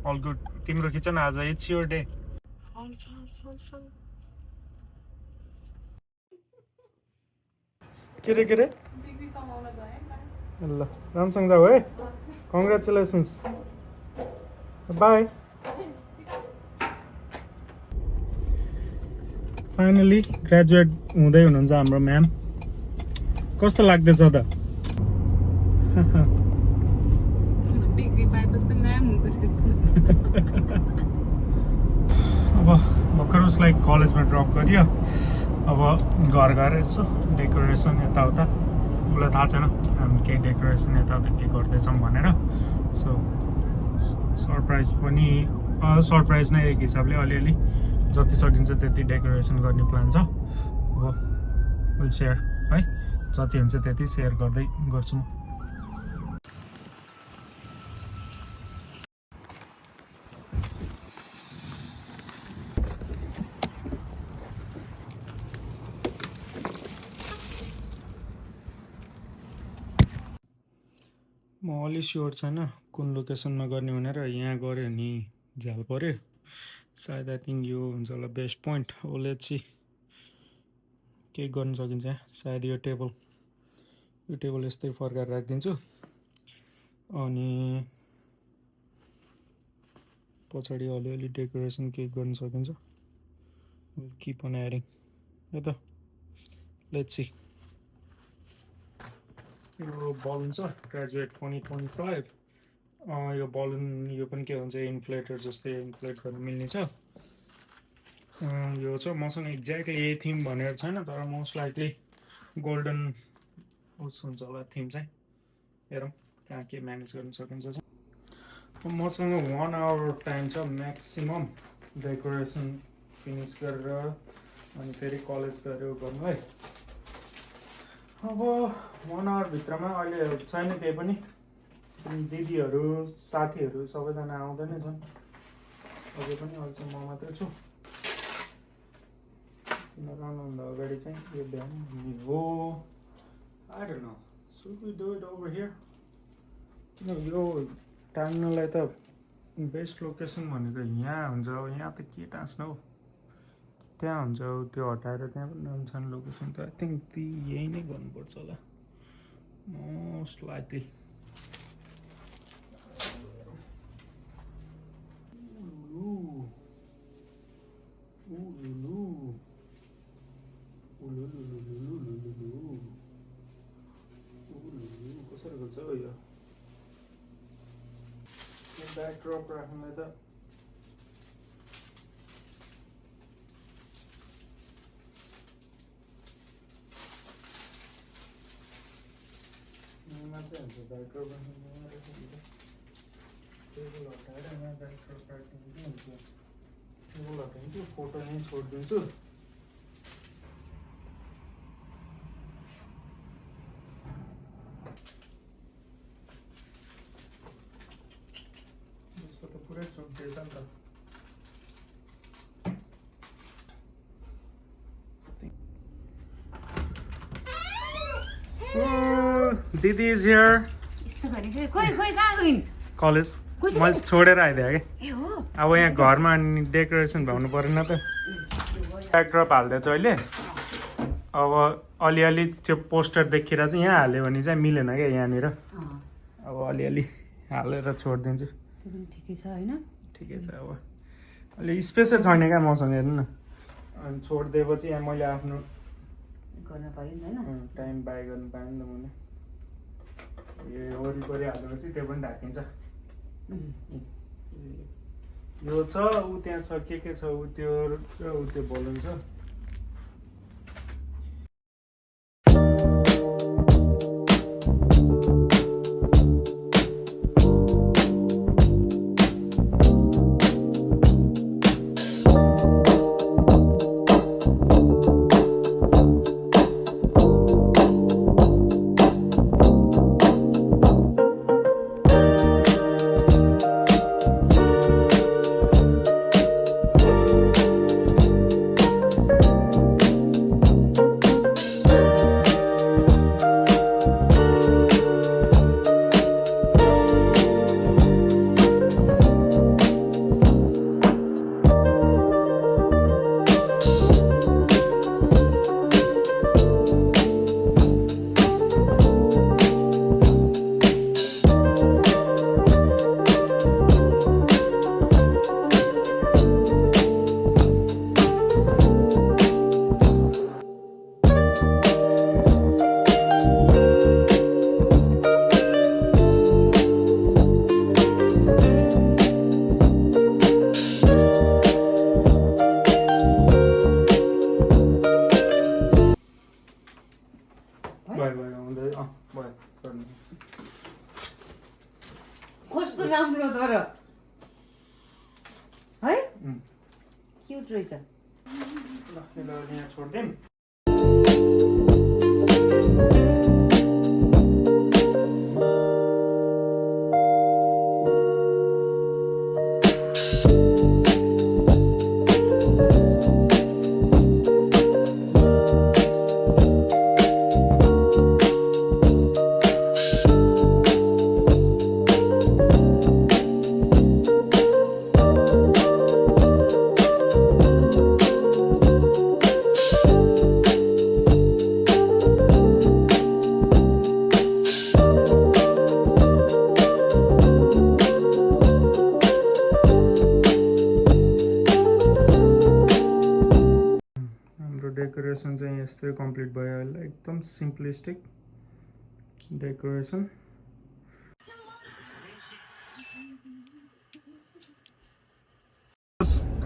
All good तिम्रो खिच न आज इट्स योर डे के रे ल राम्रोसँग जाऊ है कङ्ग्रेचुलेसन्स बाई फाइनली ग्रेजुएट हुँदै हुनुहुन्छ हाम्रो म्याम कस्तो लाग्दैछ त डिग्री पाएपछि त म्याम हुँदो रहेछ अब भर्खर उसलाई कलेजमा ड्रप गरियो अब घर गएर यसो डेकोरेसन यताउता उसलाई थाहा छैन हामी केही डेकोरेसन यताउता के गर्दैछौँ भनेर सो सरप्राइज पनि सरप्राइज नै एक हिसाबले अलिअलि जति सकिन्छ त्यति डेकोरेसन गर्ने प्लान छ अब विल सेयर है जति हुन्छ त्यति सेयर गर्दै गर्छु म म अलि स्योर छैन कुन लोकेसनमा गर्ने भनेर यहाँ गऱ्यो नि झ्याल पऱ्यो सायद आई थिङ्क यो हुन्छ होला बेस्ट पोइन्ट ओले चाहिँ केही गर्न सकिन्छ यहाँ सायद यो टेबल यस्तै फर्काएर राखिदिन्छु अनि पछाडि अलिअलि डेकोरेसन केही गर्न सकिन्छ किप अन एडिङ है त लेट्स सी यो बलुन छ ग्रेजुएट 2025 यो बलुन यो पनि के भन्छ इन्फ्लेटर जस्तै इन्फ्लेट गर्न मिल्ने छ यो छ मसँग एक्ज्याक्टली यही थिम भनेर छैन तर मोस्ट लाइकली गोल्डन उस हुन्छ होला थिम चाहिँ हेरौँ कहाँ के म्यानेज गर्न सकिन्छ मसँग 1 आवर टाइम छ म्याक्सिमम डेकोरेसन फिनिस गरेर अनि फेरि कलेज गएर गर्नुलाई अब 1 आवर भित्रमा अहिले छैन केही पनि दिदीहरू साथीहरू सबैजना आउँदै नै छन् अझै पनि अहिले चाहिँ म मात्रै छु किनभने आउनुभन्दा अगाडि चाहिँ यो बिहान हो I don't know should we do it over here किन यो टाङ्नलाई त बेस्ट लोकेसन भनेको यहाँ हुन्छ यहाँ त के टाँच्नु हौ त्यहाँ हुन्छ त्यो हटाएर त्यहाँ पनि राम्रो छ लोकेसन त आई थिङ्क यही नै गर्नुपर्छ होला मोस्ट लाइकली कसरी गर्छ हौ यो ब्याकड्रप राख्नुलाई त मात्रै हुन्छ ब्याकड्रप राख्नु टेबल हटाएर यहाँ ब्याकड्रप राखिदिनु के हुन्छ टेबल हटाइदिन्छु फोटो यहीँ छोडिदिन्छु यसको त पुरै चुक्दैछ नि त दिदी इज हियर कलेज मैले छोडेर आइदिएँ कि अब यहाँ घरमा डेकोरेसन भ्याउनु परेन त ब्याकड्रप हालिदिएछ अहिले अब अलिअलि त्यो पोस्टर देखेर चाहिँ यहाँ हाल्यो भने चाहिँ मिलेन क्या यहाँनिर अब अलिअलि हालेर छोडिदिन्छु ठिकै छ होइन ठिकै छ अब अलि स्पेसै छैन क्या मसँग हेर्नु न अनि छोडिदिएपछि यहाँ मैले आफ्नो गर्न पाइयो नि होइन टाइम बाई गर्नु पाएँ नि त मैले यो वरिपरि हालेपछि त्यो पनि ढाकिन्छ यो छ ऊ त्यहाँ छ के छ ऊ त्यो र ऊ त्यो बलुन छ है क्युट रहेछ ल यसलाई यहाँ छोड्दिउँ डेकोरेसन चाहिँ यस्तै कम्प्लिट भयो अहिले एकदम सिम्पलिस्टिक डेकोरेसन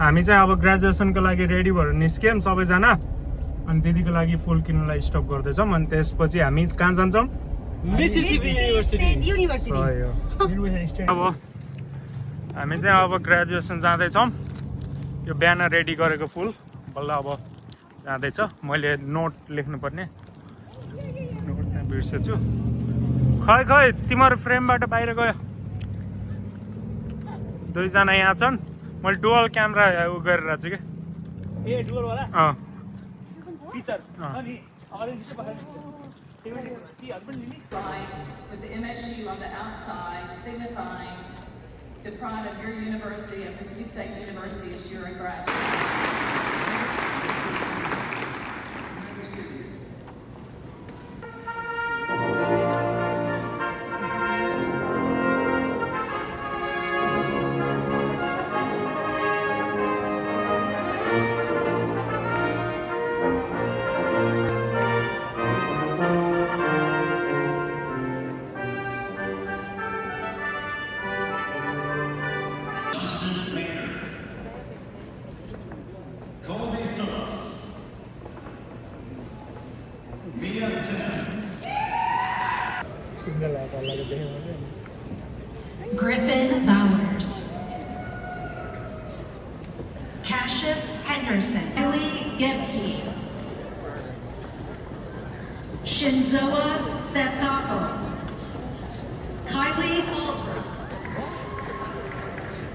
हामी चाहिँ अब ग्रेजुएसनको लागि रेडी भएर निस्क्यौँ सबैजना अनि दिदीको लागि फुल किन्नलाई स्टप गर्दैछौँ अनि त्यसपछि हामी कहाँ जान्छौँ मिसिसिपी युनिभर्सिटी अब हामी चाहिँ अब ग्रेजुएसन जाँदैछौँ यो बिहान रेडी गरेको फुल बल्ल अब जाँदैछ मैले नोट लेख्नुपर्ने नोट चाहिँ बिर्सेछु खै खै तिमीहरू फ्रेमबाट बाहिर गयो दुईजना यहाँ छन् मैले डुअल क्यामेरा उ गरेर छु कि ए डुअल वाला अँ पिक्चर अनि अरेन्ज चाहिँ बाहिर with the MSU on the outside, signifying the pride of your university, of Mississippi State University, as you're a graduate. Griffin Bowers, Cassius Henderson, Kylie Gebke, Shinzoa Sethako, Kylie Holbrook,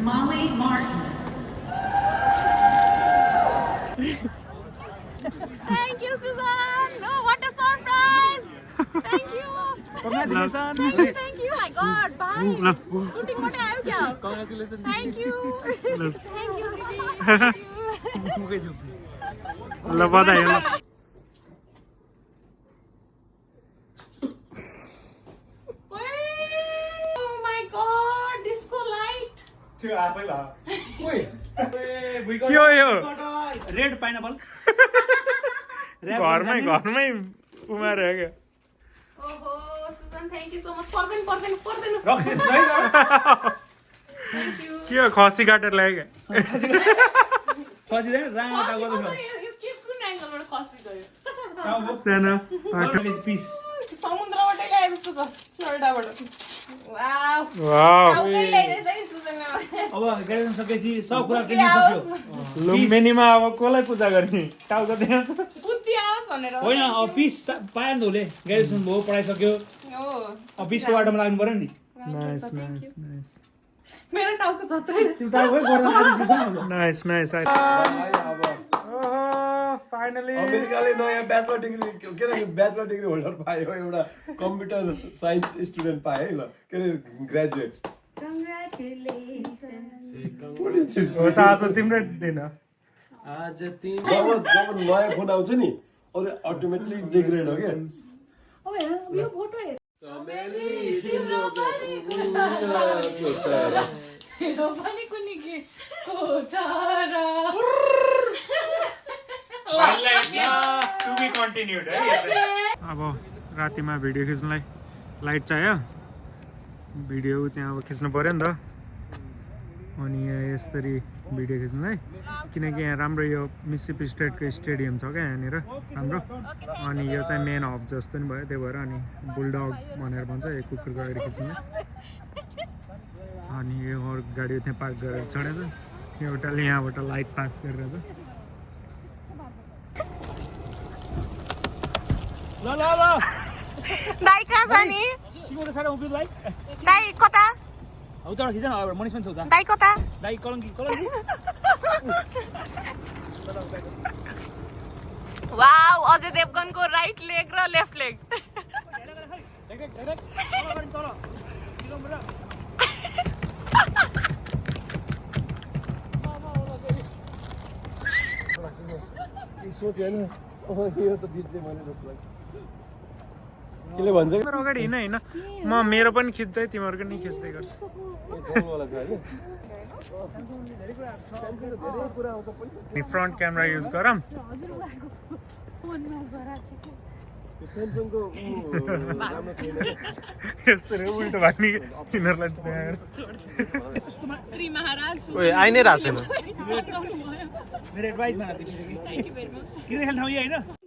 Molly Martin. Thank you, Susan. No, what a surprise. Thank you. Congratulations. Thank you. My God, bye. Shooting what I have here. Congratulations. Thank you. Thank you, Didi. ल बधाई ल Oh my God, disco light. त्यो आफै ला ओइ के हो यो रेड पाइनापल घरमै उमारे क्या Oh, Susan, thank you so much. Pardon. रक्सी है Thank you. के हो खसी काटेर ल्यायो क्या पछि चाहिँ राटा गर्दै यो के कुन एंगलबाट खसी गयो? सानो पिस समुद्रबाटै ल्याए जस्तो छ फ्लोरिडाबाट। वाउ। वाउ टाउकै ल्याइरहेछ है सुजनले। अब ग्रेजुएसन सकेपछि सब कुरा ट्रेनिङ सक्यो लुम्बिनीमा अब कसलाई पूजा गर्ने टाउको त्यहाँ बुद्धि आओस् भनेर। होइन अब पिस पायो नि त उसले ग्रेजुएसन भयो पढाइ सक्यो हो। अब पिसको बाटोमा लाग्नु पर्यो नि नाइस नाइस नाइस मेरो टाउको जत्रै। त्यो टाउकै गर्दा आज पिस नाइस नाइस फाइनली अमेरिकाले नयाँ ब्याचलर डिग्री के अरे ब्याचलर डिग्री होल्डर पायो एउटा कम्प्युटर साइन्स स्टुडेन्ट पायो है ल के अरे ग्रेजुएट हो त आज तिम्रै दिन आज जब नयाँ फोन आउँछ नि अरे अल्टिमेटली डिग्रेड हो क्या मेरो पनि कुनै के कोचारा अब रातिमा भिडियो खिच्नलाई लाइट चाहियो भिडियो त्यहाँ अब खिच्नु पऱ्यो नि त अनि यहाँ यसरी भिडियो खिच्नलाई किनकि यहाँ राम्रो यो मिसिसिपी स्टेटको स्टेडियम छ क्या यहाँनिर राम्रो अनि यो चाहिँ मेन हब जस्तो नि भयो त्यही भएर अनि बुलडग भनेर भन्छ यो कुकुरको अगाडि खिच्ने अनि यो गाडी त्यहाँ पार्क गरेर चढेको एउटाले यहाँबाट लाइट पास गरेर छ ल ल ल दाइ कहाँ छ नि तिम्रो त साडे उभियो भाइ दाइ कता हौ त खिच न अब मनिष पनि छ उता दाइ कता दाइ कलङ्की वाउ अजय देवगनको राइट लेग र लेफ्ट लेग यसले भन्छ कि तिम्रो अगाडि हिँड होइन म मेरो पनि खिच्दै तिमीहरूको नि खिच्दै गर्छु ड्रोनवाला छ होइन फ्रन्ट क्यामेरा युज गरौँ स्यामसङको राम्रो छैन यस्तो रे उल्टो भन्ने यिनीहरूलाई देखाएर श्री महाराज आइ नै रहेको छैन मेरो एडभाइसमा क्रिकेट खेल्ने ठाउँ यही होइन